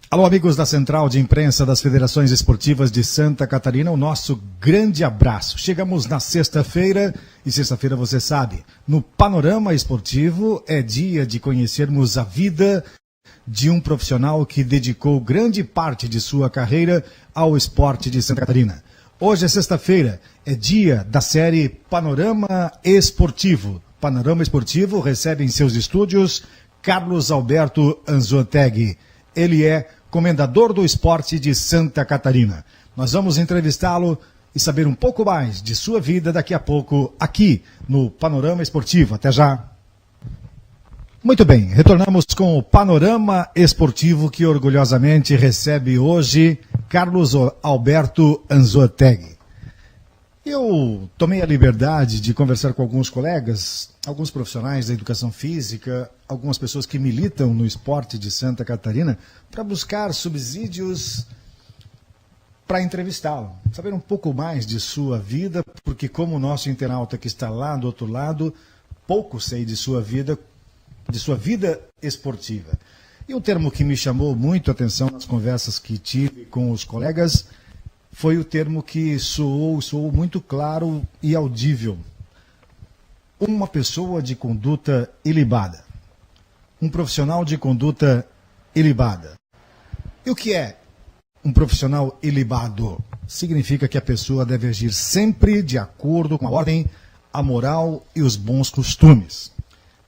Alô, amigos da Central de Imprensa das Federações Esportivas de Santa Catarina, o nosso grande abraço. Chegamos na sexta-feira, e sexta-feira você sabe, no Panorama Esportivo é dia de conhecermos a vida de um profissional que dedicou grande parte de sua carreira ao esporte de Santa Catarina. Hoje é sexta-feira, é dia da série Panorama Esportivo. Panorama Esportivo recebe em seus estúdios Carlos Alberto Anzoateg. Ele é comendador do esporte de Santa Catarina. Nós vamos entrevistá-lo e saber um pouco mais de sua vida daqui a pouco aqui no Panorama Esportivo. Até já. Muito bem, retornamos com o Panorama Esportivo que orgulhosamente recebe hoje Carlos Alberto Anzoateg. Eu tomei a liberdade de conversar com alguns colegas, alguns profissionais da educação física, algumas pessoas que militam no esporte de Santa Catarina, para buscar subsídios para entrevistá-lo, saber um pouco mais de sua vida, porque como o nosso internauta que está lá do outro lado, pouco sei de sua vida esportiva. E um termo que me chamou muito a atenção nas conversas que tive com os colegas foi o termo que soou muito claro e audível. Uma pessoa de conduta ilibada. Um profissional de conduta ilibada. E o que é um profissional ilibado? Significa que a pessoa deve agir sempre de acordo com a ordem, a moral e os bons costumes.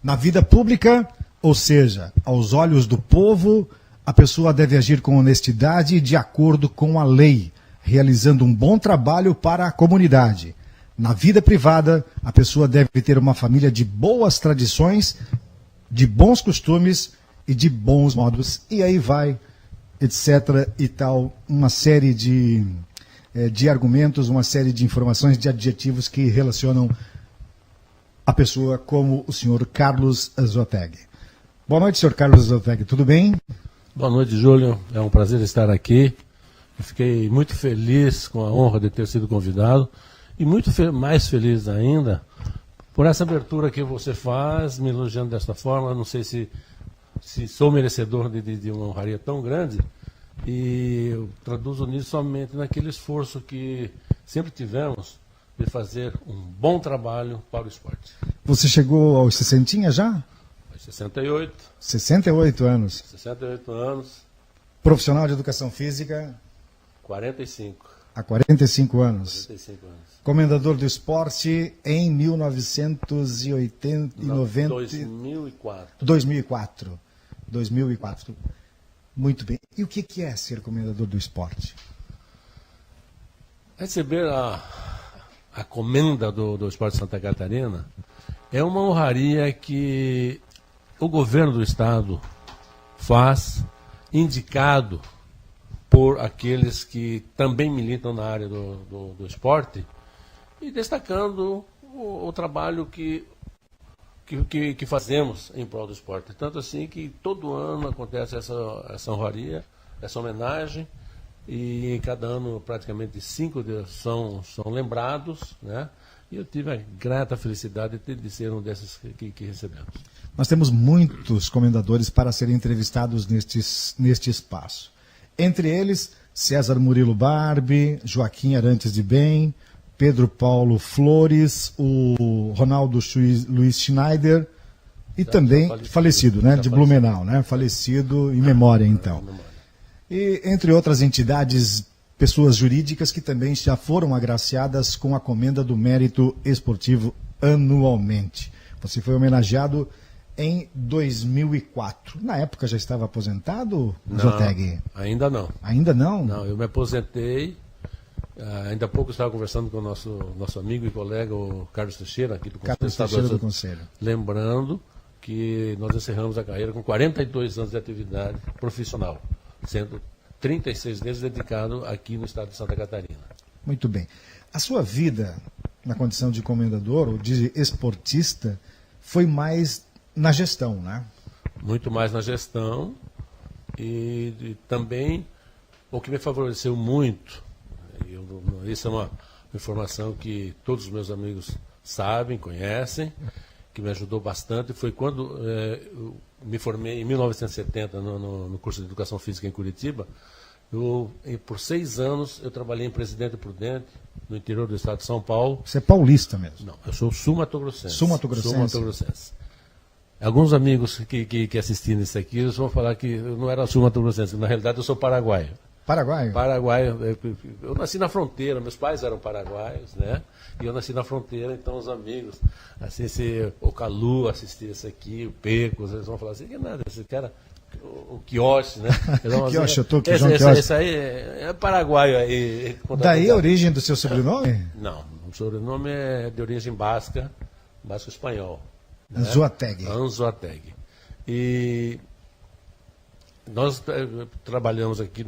Na vida pública, ou seja, aos olhos do povo, a pessoa deve agir com honestidade e de acordo com a lei, realizando um bom trabalho para a comunidade. Na vida privada, a pessoa deve ter uma família de boas tradições, de bons costumes e de bons modos. E aí vai, etc. e tal, uma série de argumentos, uma série de informações, de adjetivos que relacionam a pessoa como o senhor Carlos Anzoateg. Boa noite, senhor Carlos Anzoateg. Tudo bem? Boa noite, Júlio. É um prazer estar aqui. Eu fiquei muito feliz com a honra de ter sido convidado e muito mais feliz ainda por essa abertura que você faz, me elogiando desta forma. Não sei se sou merecedor de uma honraria tão grande, e eu traduzo nisso somente naquele esforço que sempre tivemos de fazer um bom trabalho para o esporte. Você chegou aos 60 já? 68. 68 anos. 68 anos. Profissional de educação física? 45. Há 45 anos. 45 anos. Comendador do esporte em 2004. 2004. Muito bem. E o que é ser comendador do esporte? Receber a comenda do Esporte de Santa Catarina é uma honraria que o governo do estado faz, indicado por aqueles que também militam na área do esporte, e destacando o trabalho que fazemos em prol do esporte. Tanto assim que todo ano acontece essa honraria, essa homenagem, e cada ano praticamente 5 são lembrados, né? E eu tive a grata felicidade de ser um desses que recebemos. Nós temos muitos comendadores para serem entrevistados neste espaço. Entre eles, César Murilo Barbi, Joaquim Arantes de Bem, Pedro Paulo Flores, o Ronaldo Luiz Schneider e também falecido, né, de Blumenau, né, falecido em memória, então. E entre outras entidades, pessoas jurídicas que também já foram agraciadas com a comenda do mérito esportivo anualmente. Você foi homenageado em 2004. Na época já estava aposentado, Anzoateg? Ainda não. Ainda não? Não, eu me aposentei. Ainda há pouco estava conversando com o nosso amigo e colega, o Carlos Teixeira, aqui do Conselho. Lembrando que nós encerramos a carreira com 42 anos de atividade profissional, sendo 36 deles dedicados aqui no estado de Santa Catarina. Muito bem. A sua vida, na condição de comendador ou de esportista, foi mais na gestão, né? Muito mais na gestão, e também o que me favoreceu muito, isso é uma informação que todos os meus amigos sabem, conhecem, que me ajudou bastante foi quando eu me formei em 1970 no curso de Educação Física em Curitiba. Por 6 anos eu trabalhei em Presidente Prudente, no interior do estado de São Paulo. Você é paulista mesmo? Não, eu sou sul-mato-grossense. Sul-mato-grossense. Sul-mato-grossense. Alguns amigos que assistiram isso aqui, eles vão falar que eu não era sul-mato-grossense, na realidade eu sou paraguaio. Paraguaio? Paraguaio. Eu nasci na fronteira, meus pais eram paraguaios, né? E eu nasci na fronteira, então os amigos, assim, o Calu assistir isso aqui, o Pecos, eles vão falar assim, que nada, esse cara, o Quioche, né? Quioche, eu tô aqui, esse aí é paraguaio aí. Daí a origem do seu sobrenome? Não, o sobrenome é de origem basca, basco-espanhol. Né? Anzoátegui. Anzoátegui. E nós trabalhamos aqui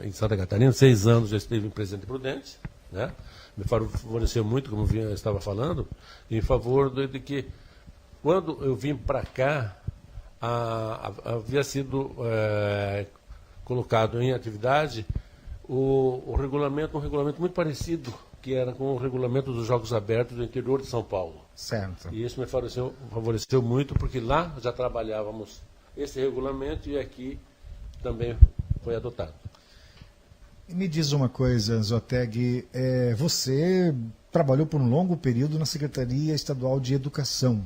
em Santa Catarina, 6 anos já estive em Presidente Prudente, né? Me favoreceu muito, como eu estava falando, em favor de que, quando eu vim para cá, havia sido colocado em atividade um regulamento muito parecido, que era com o regulamento dos Jogos Abertos do interior de São Paulo. Certo. E isso me favoreceu muito, porque lá já trabalhávamos esse regulamento e aqui também foi adotado. Me diz uma coisa, Anzoátegui, você trabalhou por um longo período na Secretaria Estadual de Educação.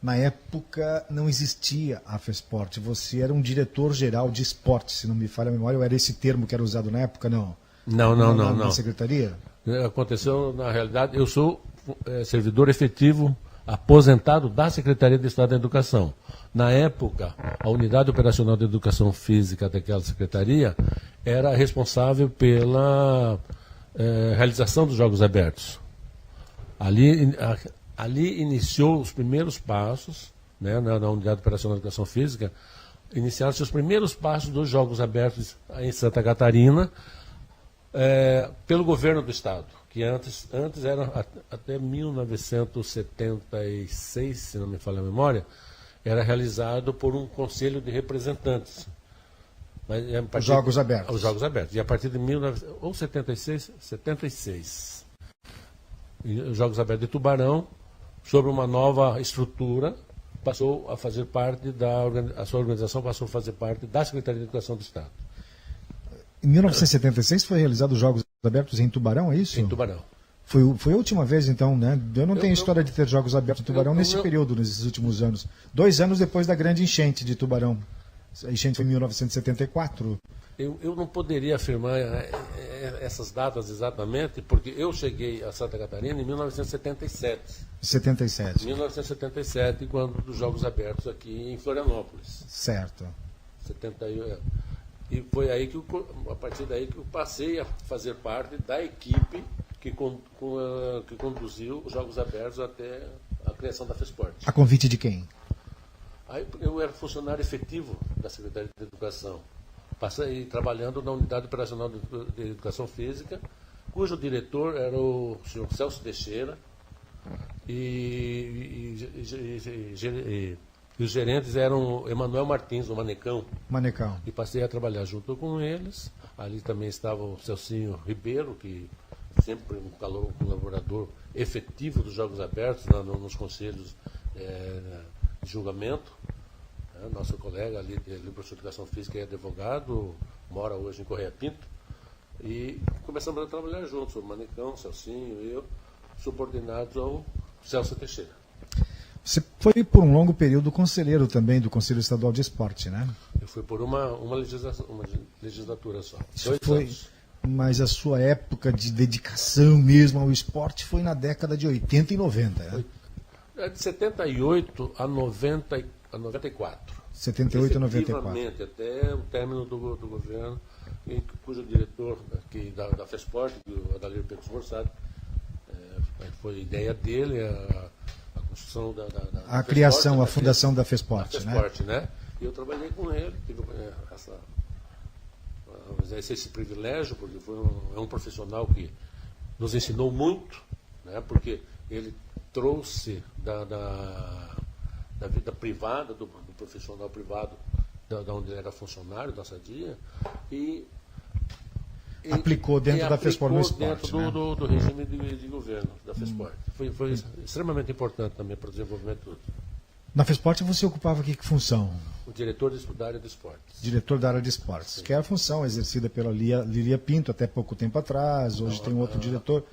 Na época não existia a FESPORT, você era um diretor-geral de esporte, se não me falha a memória, ou era esse termo que era usado na época, não? Não. Na Secretaria? Aconteceu, na realidade, eu sou servidor efetivo aposentado da Secretaria de Estado da Educação. Na época, a Unidade Operacional de Educação Física daquela secretaria era responsável pela realização dos Jogos Abertos. Ali iniciou os primeiros passos, né, na Unidade Operacional de Educação Física, iniciaram-se os primeiros passos dos Jogos Abertos em Santa Catarina, pelo governo do Estado, que antes era até 1976, se não me falha a memória, era realizado por um conselho de representantes. Os Jogos Abertos. Os Jogos Abertos. E a partir de 76, os Jogos Abertos de Tubarão, sobre uma nova estrutura, passou a fazer parte a sua organização passou a fazer parte da Secretaria de Educação do Estado. Em 1976 foi realizado os Jogos Abertos em Tubarão, é isso? Em Tubarão. Foi a última vez, então, né? Eu não tenho história de ter Jogos Abertos em Tubarão nesse período, nesses últimos anos. 2 anos depois da grande enchente de Tubarão. A enchente foi em 1974. Eu não poderia afirmar essas datas exatamente, porque eu cheguei a Santa Catarina em 1977. 77. 1977, quando dos Jogos Abertos aqui em Florianópolis. Certo. 78. E foi aí a partir daí que eu passei a fazer parte da equipe que conduziu os Jogos Abertos até a criação da FESPORT. A convite de quem? Aí eu era funcionário efetivo da Secretaria de Educação. Passei trabalhando na Unidade Operacional de Educação Física, cujo diretor era o senhor Celso Teixeira, e os gerentes eram Emanuel Martins, o Manecão. E passei a trabalhar junto com eles. Ali também estava o Celcinho Ribeiro, que sempre um colaborador efetivo dos Jogos Abertos, nos conselhos de julgamento. Nosso colega ali, professor de Educação Física e advogado, mora hoje em Correia Pinto. E começamos a trabalhar juntos, o Manecão, o Celcinho e eu, subordinados ao Celso Teixeira. Você foi por um longo período conselheiro também do Conselho Estadual de Esporte, né? Eu fui por uma legislatura só. 2 anos. Mas a sua época de dedicação mesmo ao esporte foi na década de 80 e 90, né? De 78 a 94. 78 a 94. Até o término do governo, cujo diretor aqui da FESPORT, o Adalir Pecos Morsado, foi ideia dele, a construção a criação, a fundação da FESPORT, né? E eu trabalhei com ele, tive esse privilégio, porque é um profissional que nos ensinou muito, né? Porque ele trouxe da vida privada, do profissional privado, da onde ele era funcionário da Sadia, e aplicou dentro da FESPORT no esporte. Dentro do regime de governo da FESPORT. Foi extremamente importante também para o desenvolvimento do... Na FESPORT você ocupava que função? O diretor da área de esportes. Diretor da área de esportes, sim. Que é a função exercida pela Lília Pinto até pouco tempo atrás, hoje tem outro diretor.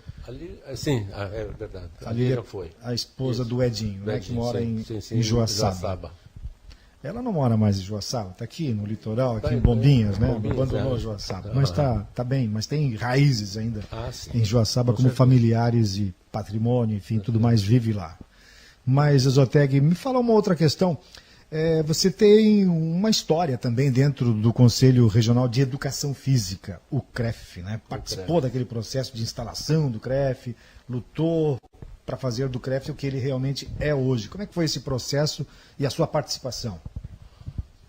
Sim, é verdade. A Lília já foi. A esposa do Edinho, né, que mora em Joaçaba. Ela não mora mais em Joaçaba, está aqui no litoral, aqui em Bombinhas, né? Abandonou Joaçaba. Mas está bem, mas tem raízes ainda em Joaçaba como familiares e patrimônio, enfim, tudo mais vive lá. Mas, Zoteg, me fala uma outra questão. Você tem uma história também dentro do Conselho Regional de Educação Física, o CREF, né? Participou daquele processo de instalação do CREF, lutou para fazer do CREF o que ele realmente é hoje. Como é que foi esse processo e a sua participação?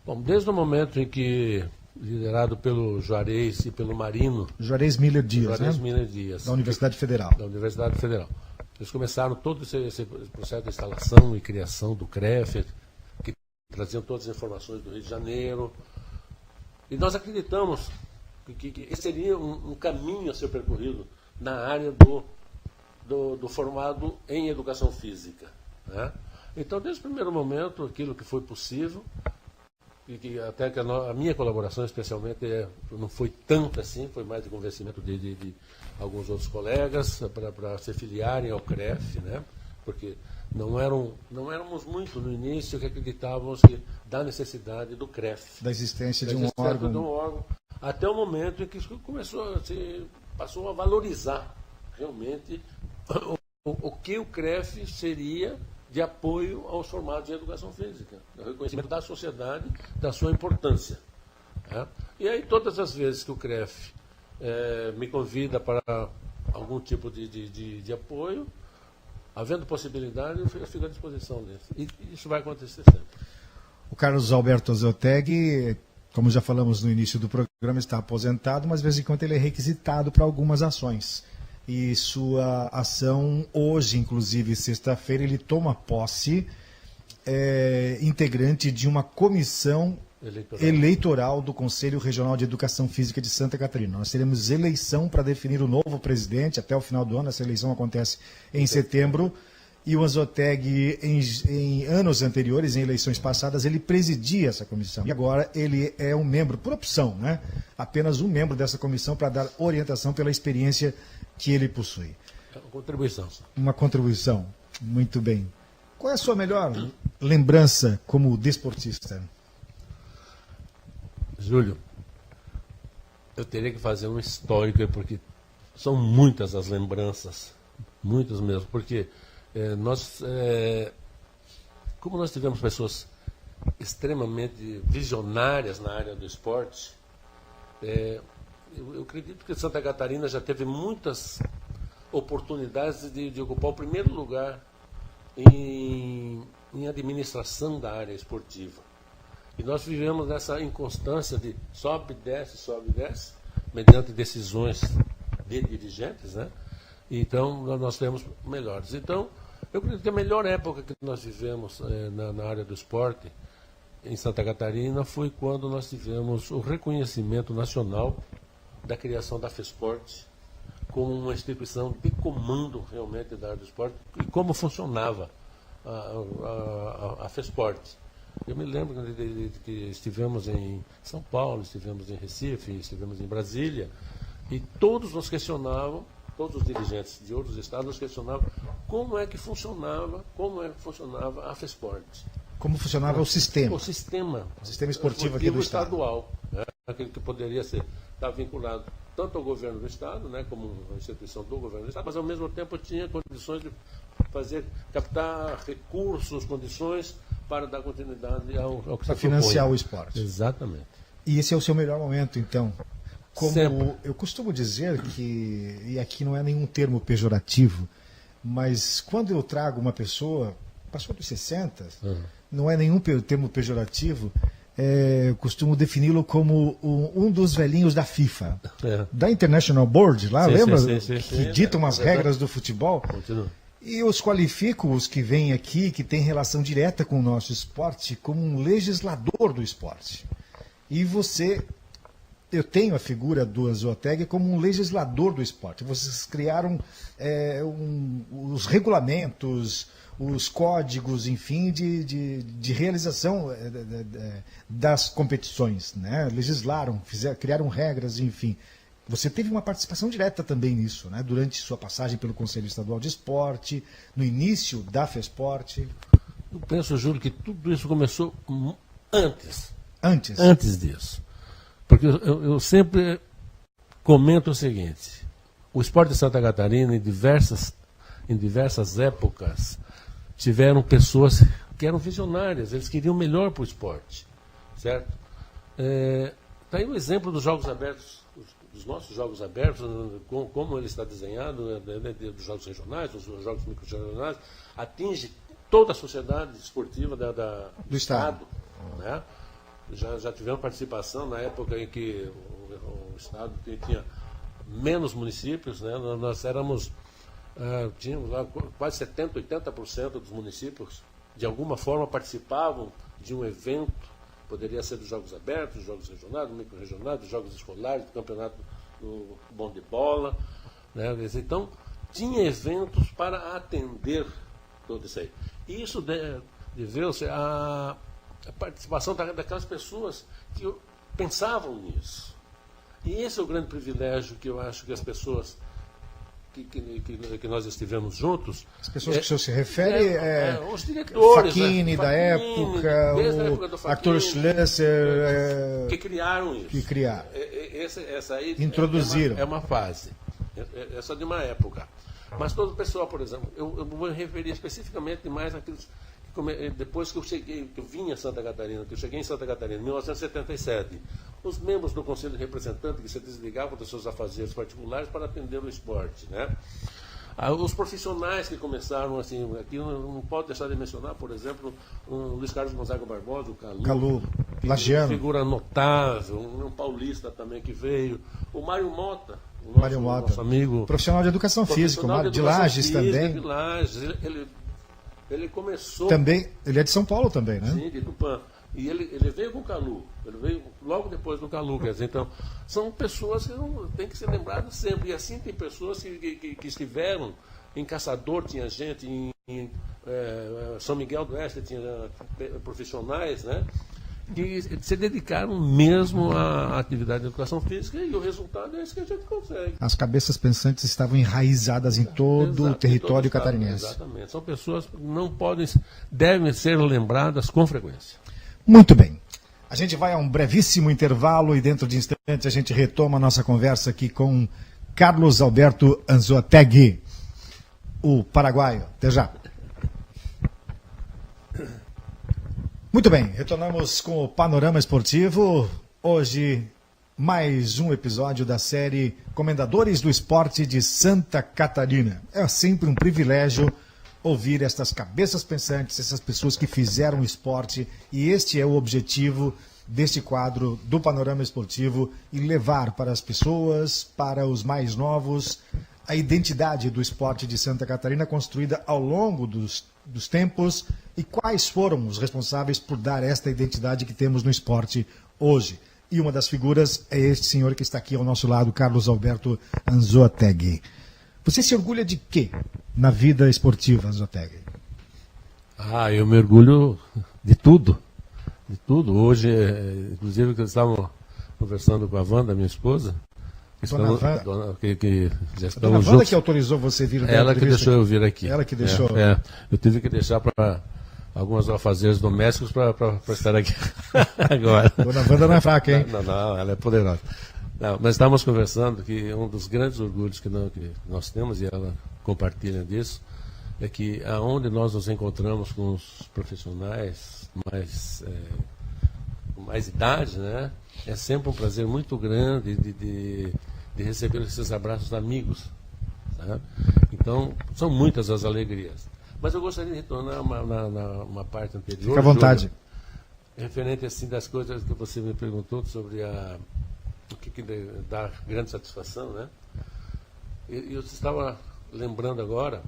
Bom, desde o momento em que, liderado pelo Juarez e pelo Marino... Juarez Miller Dias, Juarez né? Miller Dias. Da Universidade Federal. Da Universidade Federal. Eles começaram todo esse processo de instalação e criação do CREF, que traziam todas as informações do Rio de Janeiro. E nós acreditamos que esse seria um caminho a ser percorrido na área do formado em educação física, né? Então, desde o primeiro momento, aquilo que foi possível, e que até que a minha colaboração, especialmente, não foi tanto assim, foi mais de convencimento de alguns outros colegas para se filiarem ao CREF, né? Porque não éramos muito no início que acreditávamos da necessidade do CREF. Da existência de um órgão. Até o momento em que passou a valorizar realmente o que o CREF seria de apoio aos formados em educação física, o reconhecimento da sociedade da sua importância. Né? E aí, todas as vezes que o CREF me convida para algum tipo de apoio, havendo possibilidade, eu fico à disposição disso. E isso vai acontecer sempre. O Carlos Alberto Zoteg, como já falamos no início do programa, está aposentado, mas de vez em quando ele é requisitado para algumas ações. E sua ação, hoje, inclusive, sexta-feira, ele toma posse integrante de uma comissão eleitoral do Conselho Regional de Educação Física de Santa Catarina. Nós teremos eleição para definir o novo presidente até o final do ano. Essa eleição acontece em setembro. E o Zoteg, em anos anteriores, em eleições passadas, ele presidia essa comissão. E agora ele é um membro, por opção, né? Apenas um membro dessa comissão para dar orientação pela experiência que ele possui. Uma contribuição. Uma contribuição. Muito bem. Qual é a sua melhor lembrança como desportista? Júlio, eu teria que fazer um histórico, porque são muitas as lembranças, muitas mesmo, porque como nós tivemos pessoas extremamente visionárias na área do esporte, eu acredito que Santa Catarina já teve muitas oportunidades de ocupar o primeiro lugar em administração da área esportiva. E nós vivemos nessa inconstância de sobe, desce, mediante decisões de dirigentes, né? Então, nós temos melhores. Então, eu acredito que a melhor época que nós vivemos na área do esporte em Santa Catarina foi quando nós tivemos o reconhecimento nacional da criação da FESPORT como uma instituição de comando realmente da área do esporte e como funcionava a FESPORT. Eu me lembro de que estivemos em São Paulo, estivemos em Recife, estivemos em Brasília, e todos nos questionavam, todos os dirigentes de outros estados nos questionavam como é que funcionava a FESPORT. Como funcionava o sistema. O sistema esportivo aqui do estadual, né? Aquele que poderia estar vinculado tanto ao governo do estado, né, como uma instituição do governo do estado, mas ao mesmo tempo tinha condições de captar recursos, condições para dar continuidade ao que se propõe. Para financiar o esporte. Exatamente. E esse é o seu melhor momento, então? Como sempre. Eu costumo dizer que, e aqui não é nenhum termo pejorativo, mas quando eu trago uma pessoa, passou dos 60, não é nenhum termo pejorativo, eu costumo defini-lo como um dos velhinhos da FIFA, da International Board, lá, lembra? Que dita umas regras do futebol. Continua. E eu os qualifico, os que vêm aqui, que têm relação direta com o nosso esporte, como um legislador do esporte. E você eu tenho a figura do Anzoateg como um legislador do esporte. Vocês criaram os regulamentos, os códigos, enfim, de realização das competições, né? Legislaram, criaram regras, enfim. Você teve uma participação direta também nisso, né? Durante sua passagem pelo Conselho Estadual de Esporte, no início da FESPORT. Eu penso, Júlio, que tudo isso começou antes. Antes disso. Porque eu sempre comento o seguinte: o esporte de Santa Catarina, em diversas épocas, tiveram pessoas que eram visionárias, eles queriam melhor para o esporte, certo? Está aí um exemplo dos Jogos Abertos, dos nossos Jogos Abertos, como ele está desenhado, dos Jogos Regionais, dos Jogos Micro-Regionais, atinge toda a sociedade esportiva do Estado. Né? Já tivemos participação na época em que o Estado tinha menos municípios, né? Nós tínhamos lá quase 70%, 80% dos municípios, de alguma forma, participavam de um evento, poderia ser dos Jogos Abertos, dos Jogos Regionais, do Micro-Regionais, dos Jogos Escolares, do Campeonato do Bom de Bola. Né? Então, tinha eventos para atender tudo isso aí. E isso deveu-se a participação daquelas pessoas que pensavam nisso. E esse é o grande privilégio que eu acho que as pessoas que nós estivemos juntos... As pessoas que o senhor se refere os diretores... Facchini, da época, o Arthur Schlesser... que criaram isso. Que criaram. Essa aí introduziram. É uma fase. É só de uma época. Mas todo o pessoal, por exemplo, eu vou referir especificamente mais àqueles... Depois que eu vim a Santa Catarina, que eu cheguei em Santa Catarina, em 1977, os membros do Conselho de Representantes que se desligavam dos seus afazeres particulares para atender o esporte, né? Os profissionais que começaram, assim, aqui não pode deixar de mencionar, por exemplo, o Luiz Carlos Gonzaga Barbosa, o Calu, Lagiano, figura notável, um paulista também que veio, o Mário Mota, nosso amigo, profissional de educação física, de Lages também. De Lages, ele começou... Também, ele é de São Paulo também, né? Sim, de Tupã. E ele veio com o Calu, ele veio logo depois do Calu, quer dizer, então, são pessoas que têm que ser lembradas sempre. E assim tem pessoas que estiveram em Caçador, tinha gente, em São Miguel do Oeste tinha profissionais, né? Que se dedicaram mesmo à atividade de educação física, e o resultado é esse que a gente consegue. As cabeças pensantes estavam enraizadas em todo o território catarinense. Exatamente. São pessoas que devem ser lembradas com frequência. Muito bem. A gente vai a um brevíssimo intervalo e dentro de instantes a gente retoma a nossa conversa aqui com Carlos Alberto Anzoateg, o paraguaio. Até já. Muito bem, retornamos com o Panorama Esportivo. Hoje, mais um episódio da série Comendadores do Esporte de Santa Catarina. É sempre um privilégio ouvir estas cabeças pensantes, essas pessoas que fizeram esporte, e este é o objetivo deste quadro do Panorama Esportivo, e levar para as pessoas, para os mais novos, a identidade do esporte de Santa Catarina construída ao longo dos tempos, e quais foram os responsáveis por dar esta identidade que temos no esporte hoje. E uma das figuras é este senhor que está aqui ao nosso lado, Carlos Alberto Anzoateg. Você se orgulha de quê na vida esportiva, Anzoateg? Eu me orgulho de tudo. De tudo. Hoje, inclusive, que estávamos conversando com a Wanda, minha esposa, que já estamos juntos. Wanda que autorizou você vir? Ela que deixou eu vir aqui. Ela que deixou. Eu tive que deixar para alguns afazeres domésticos para estar aqui agora. Dona Wanda não é fraca, hein? Não, ela é poderosa. Não, mas estávamos conversando que um dos grandes orgulhos que nós temos, e ela compartilha disso, é que aonde nós nos encontramos com os profissionais com mais idade, né, é sempre um prazer muito grande de receber esses abraços amigos. Sabe? Então, são muitas as alegrias. Mas eu gostaria de retornar uma parte anterior. Fica à vontade. Júlio, referente assim, das coisas que você me perguntou sobre o que dá grande satisfação, né? Eu estava lembrando agora,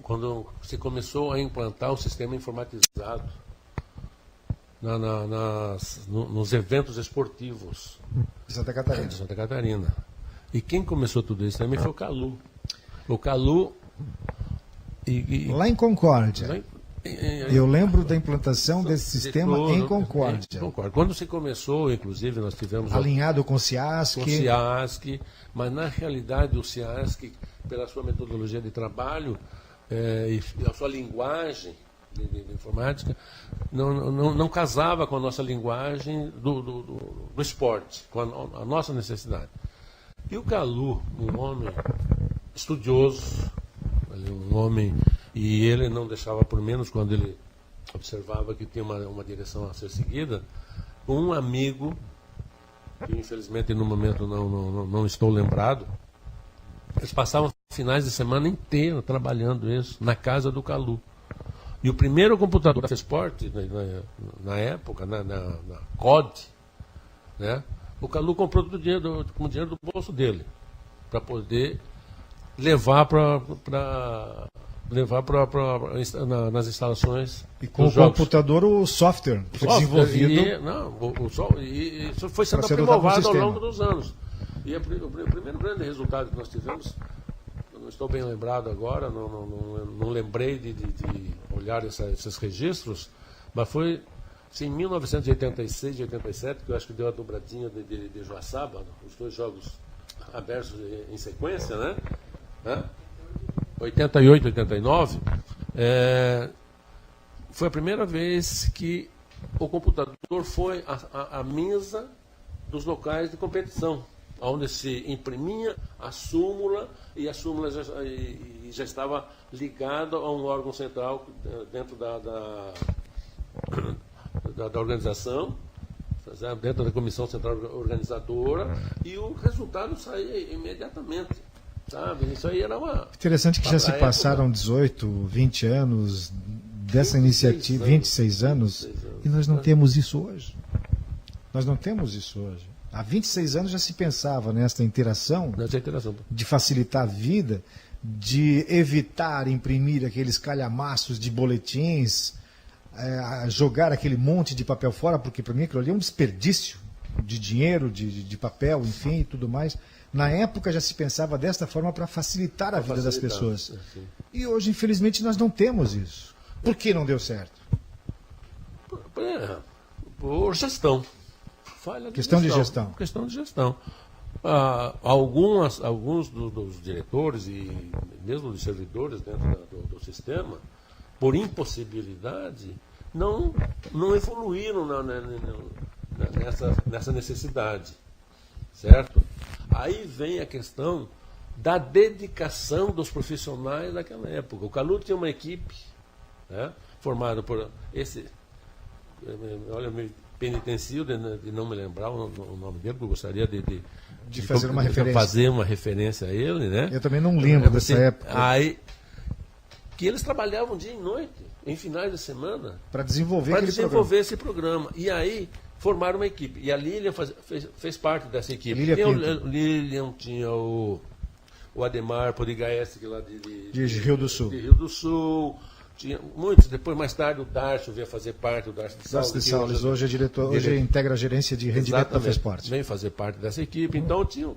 quando se começou a implantar o sistema informatizado nos eventos esportivos De Santa Catarina. de Santa Catarina. E quem começou tudo isso também foi o Calu. O Calu... Lá em Concórdia. Eu lembro da implantação desse sistema em Concórdia. Concórdia. Quando se começou, inclusive, nós tivemos... Alinhado com o CIASC. Com o CIASC, mas na realidade o CIASC, pela sua metodologia de trabalho e a sua linguagem de informática, não casava com a nossa linguagem do esporte, com a nossa necessidade. E o Calu, um homem estudioso, um homem, e ele não deixava por menos quando ele observava que tinha uma direção a ser seguida, um amigo, que infelizmente no momento não estou lembrado, eles passavam finais de semana inteiro trabalhando isso na casa do Calu. E o primeiro computador da Fesporte, na época, na COD, né, o Calu comprou com o dinheiro do bolso dele, para poder levar nas instalações. E com o computador, o software foi desenvolvido. Isso foi sendo aprimorado ao longo dos anos. E o primeiro grande resultado que nós tivemos, eu não estou bem lembrado agora, não lembrei de olhar esses registros, mas foi em 1986 e 87, que eu acho que deu a dobradinha de Joaçaba, os dois jogos abertos em sequência, né? 88, 89, foi a primeira vez que o computador foi a mesa dos locais de competição, onde se imprimia a súmula, e a súmula já estava ligada a um órgão central dentro da organização, dentro da comissão central organizadora, e o resultado saía imediatamente. Sabe? Isso aí era uma... Interessante que já se passaram 18, 20 anos dessa iniciativa, 26 anos, e nós não temos isso hoje. Nós não temos isso hoje. Há 26 anos já se pensava nessa interação, de facilitar a vida, de evitar imprimir aqueles calhamaços de boletins, jogar aquele monte de papel fora, porque para mim aquilo ali é um desperdício de dinheiro, de papel, enfim, e tudo mais. Na época já se pensava desta forma para facilitar a vida das pessoas. Sim. E hoje, infelizmente, nós não temos isso. Por que não deu certo? Por gestão. Falha de Questão gestão. de gestão. Questão de gestão. Alguns dos diretores e mesmo dos servidores dentro do sistema, por impossibilidade, não evoluíram nessa necessidade. Certo? Aí vem a questão da dedicação dos profissionais daquela época. O Calu tinha uma equipe, né, formada por esse... Olha, me penitencio de não me lembrar o nome dele, porque eu gostaria de fazer uma referência. A ele, né? Eu também não lembro dessa época. Aí, que eles trabalhavam dia e noite, em finais de semana, para desenvolver esse programa. E aí formaram uma equipe. E a Lilian fez parte dessa equipe. Lilian tinha o Ademar Porigaeschi, lá de Rio do Sul. De Rio do Sul. Tinha muitos. Depois, mais tarde, o Darcio veio fazer parte, o Darcio de Salles. Hoje é diretor, hoje integra a gerência de rendimento da Fesporte. Veio fazer parte dessa equipe. Então, tinha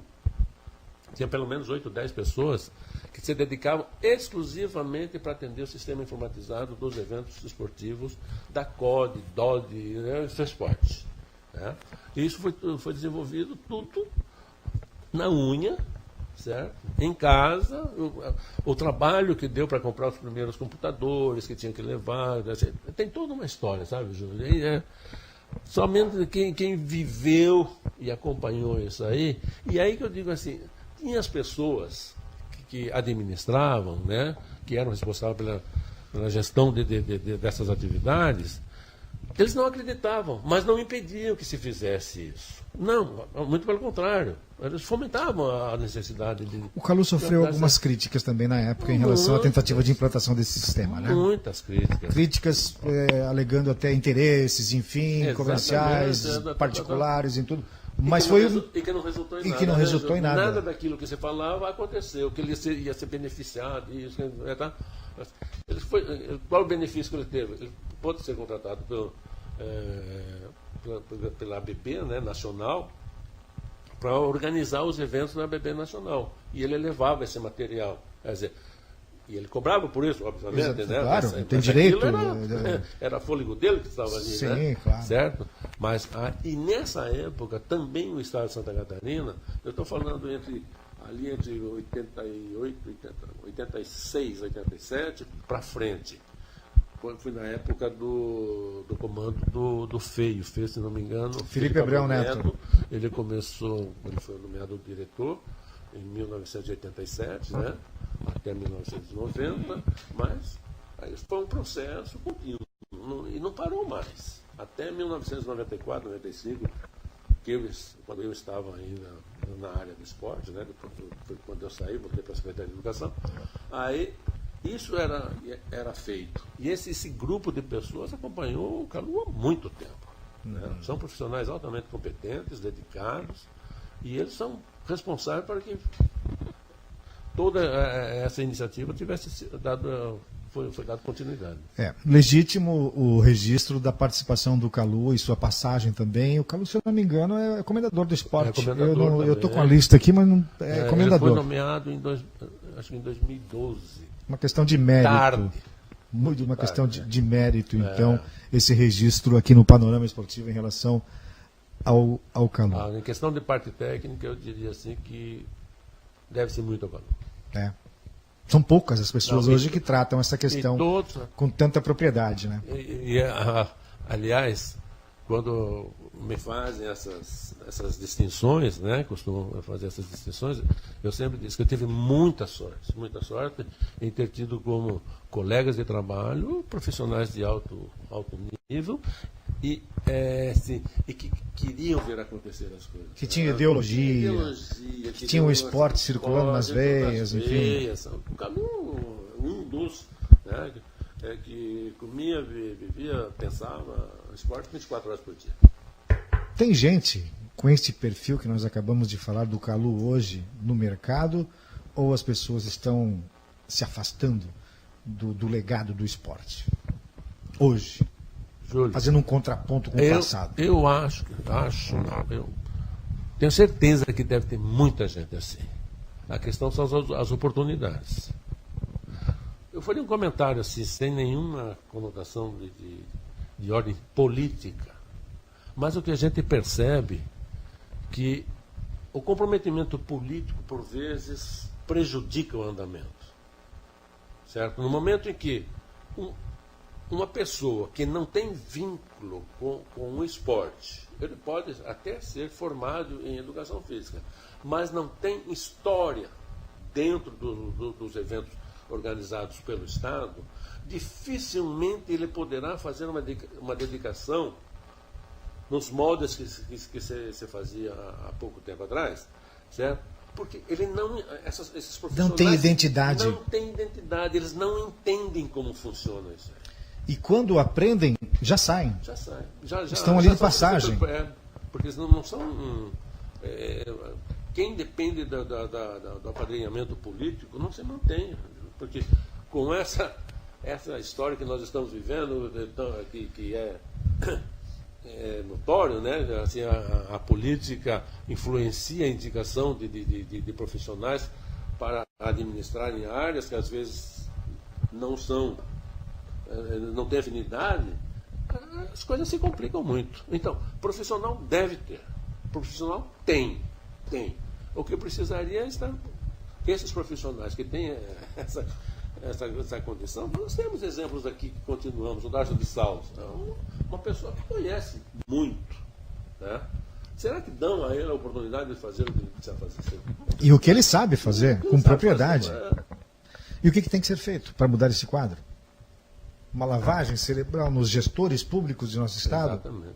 pelo menos 8, 10 pessoas que se dedicavam exclusivamente para atender o sistema informatizado dos eventos esportivos da COD, DOD, né, Fesporte. Né? Isso foi desenvolvido tudo na unha, certo? Em casa, o trabalho que deu para comprar os primeiros computadores que tinha que levar, tem toda uma história, sabe, Júlio? Somente quem viveu e acompanhou isso aí, e aí que eu digo assim, tinha as pessoas que administravam, né, que eram responsáveis pela gestão dessas atividades, eles não acreditavam, mas não impediam que se fizesse isso. Não, muito pelo contrário. Eles fomentavam a necessidade de... O Calu sofreu algumas críticas também na época em relação à tentativa de implantação desse sistema, né? Muitas críticas. Críticas alegando até interesses, exatamente, comerciais, particulares, em tudo. Mas E que não resultou em nada. Nada daquilo que você falava aconteceu, que ele ia ser beneficiado. Qual o benefício que ele teve? Ele pôde ser contratado pela ABB, né, nacional, para organizar os eventos na ABB nacional. E ele levava esse material. Quer dizer, e ele cobrava por isso, obviamente, né? Claro, tem direito. Era fôlego dele que estava ali, sim, né? Claro. Certo? Mas, e nessa época, também o estado de Santa Catarina, eu estou falando entre 88, 86, 87, para frente. Foi na época do comando do FEI. O FEI, se não me engano, Felipe Abreu Neto. Ele foi nomeado diretor em 1987, né? Até 1990, mas aí foi um processo contínuo e não parou mais. Até 1994, 95, quando eu estava ainda na área do esporte, né? Foi quando eu saí, voltei para a Secretaria de Educação, aí isso era feito. E esse grupo de pessoas acompanhou o Calu há muito tempo. Né? São profissionais altamente competentes, dedicados, e eles são responsáveis para que toda essa iniciativa foi dado continuidade. Legítimo o registro da participação do Calu e sua passagem também. O Calu, se eu não me engano, é comendador do esporte. Eu estou com a lista aqui, mas não é comendador. Ele foi nomeado acho que em 2012. Uma questão de mérito. Tarde. Muito uma questão de mérito, então, esse registro aqui no Panorama Esportivo em relação ao Calu. Em questão de parte técnica, eu diria assim que deve-se muito ao Calu. São poucas as pessoas hoje que tratam essa questão com tanta propriedade, né? Aliás, quando me fazem essas distinções, né, costumam fazer essas distinções, eu sempre disse que eu tive muita sorte em ter tido como colegas de trabalho profissionais de alto nível e que queriam ver acontecer as coisas. Que tinham ideologia, que tinham o esporte circulando nas veias, enfim. O Calu, um dos, né, que comia, vivia, pensava esporte 24 horas por dia. Tem gente com este perfil que nós acabamos de falar do Calu hoje no mercado, ou as pessoas estão se afastando do legado do esporte? Hoje. Júlio, fazendo um contraponto com o passado. Eu tenho certeza que deve ter muita gente assim. A questão são as oportunidades. Eu faria um comentário assim, sem nenhuma conotação de ordem política, mas o que a gente percebe que o comprometimento político, por vezes, prejudica o andamento. Certo? No momento em que uma pessoa que não tem vínculo com o esporte, ele pode até ser formado em educação física, mas não tem história dentro dos eventos organizados pelo Estado, dificilmente ele poderá fazer uma dedicação nos moldes que se fazia há pouco tempo atrás, certo? Porque ele esses profissionais não tem identidade. Não tem identidade, eles não entendem como funciona isso. E quando aprendem, já saem. Já saem. Estão ali de passagem. Porque eles não são... quem depende do apadrinhamento político não se mantém. Porque com essa história que nós estamos vivendo, que é notório, né? Assim, a política influencia a indicação de profissionais para administrarem áreas que às vezes não tem afinidade, as coisas se complicam muito. Então, profissional deve ter. Profissional tem. O que precisaria é estar... Esses profissionais que têm essa condição, nós temos exemplos aqui que continuamos. O Darcio de Salles, uma pessoa que conhece muito. Né? Será que dão a ele a oportunidade de fazer o que ele precisa fazer? E o que ele sabe fazer, com propriedade. E o que tem que ser feito para mudar esse quadro? Uma lavagem cerebral nos gestores públicos de nosso Estado? Exatamente.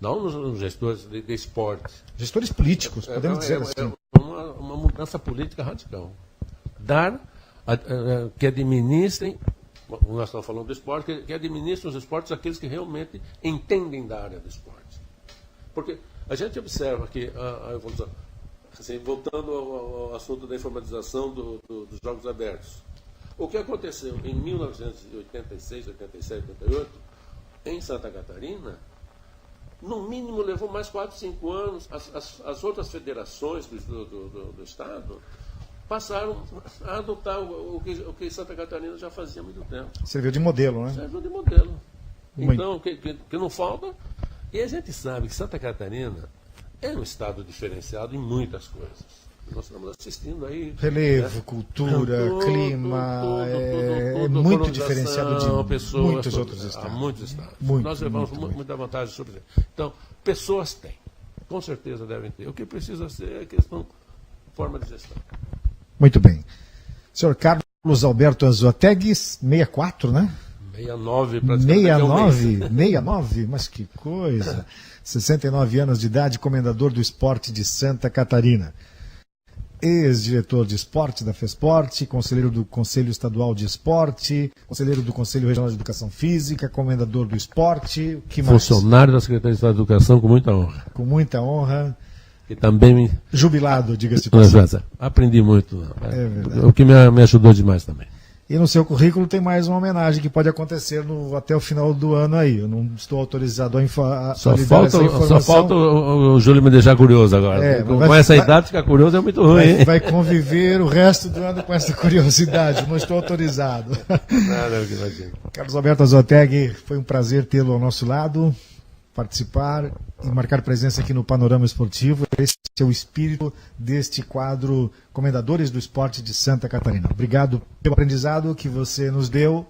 Não nos gestores de esporte. Gestores políticos, podemos dizer assim. Uma mudança política radical. Que administrem, nós estamos falando do esporte, que administrem os esportes aqueles que realmente entendem da área do esporte. Porque a gente observa que a evolução, assim, voltando ao assunto da informatização dos Jogos Abertos, o que aconteceu em 1986, 87, 88 em Santa Catarina, no mínimo levou mais 4, 5 anos. As outras federações do Estado passaram a adotar o que Santa Catarina já fazia há muito tempo. Serviu de modelo, né? Serviu de modelo. Muito. Então, o que não falta... E a gente sabe que Santa Catarina é um estado diferenciado em muitas coisas. Nós estamos assistindo aí... Relevo, cultura, clima, é muito diferenciado de muitos outros estados. Há muitos estados. Muito, Nós levamos muito. muita vantagem sobre isso. Então, pessoas têm. Com certeza devem ter. O que precisa ser é questão de forma de gestão. Muito bem. Senhor Carlos Alberto Azoateg, 64, né? 69, praticamente. 69, mas que coisa. 69 anos de idade, comendador do esporte de Santa Catarina. Ex-diretor de esporte da FESPORT, conselheiro do Conselho Estadual de Esporte, conselheiro do Conselho Regional de Educação Física, comendador do esporte. Que mais? Funcionário da Secretaria de Estado de Educação, com muita honra. Com muita honra. Que também me... Jubilado, diga-se de passagem. Aprendi muito. É verdade. O que me ajudou demais também. E no seu currículo tem mais uma homenagem que pode acontecer até o final do ano aí. Eu não estou autorizado a lhe dar essa informação. Só falta o Júlio me deixar curioso agora. Com essa idade, ficar curioso é muito ruim. Vai conviver o resto do ano com essa curiosidade. Não estou autorizado. Carlos Alberto Azoateg, foi um prazer tê-lo ao nosso lado, participar e marcar presença aqui no Panorama Esportivo. Esse é o espírito deste quadro Comendadores do Esporte de Santa Catarina. Obrigado pelo aprendizado que você nos deu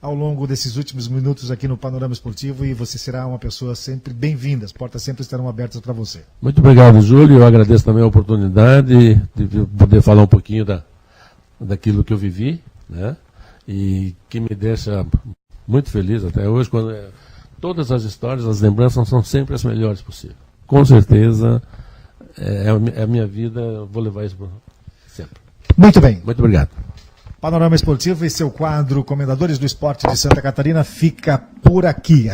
ao longo desses últimos minutos aqui no Panorama Esportivo, e você será uma pessoa sempre bem-vinda. As portas sempre estarão abertas para você. Muito obrigado, Júlio. Eu agradeço também a oportunidade de poder falar um pouquinho daquilo que eu vivi, né? E que me deixa muito feliz até hoje, quando todas as histórias, as lembranças são sempre as melhores possíveis. Com certeza, é a minha vida, eu vou levar isso sempre. Muito bem. Muito obrigado. Panorama Esportivo e seu quadro Comendadores do Esporte de Santa Catarina fica por aqui.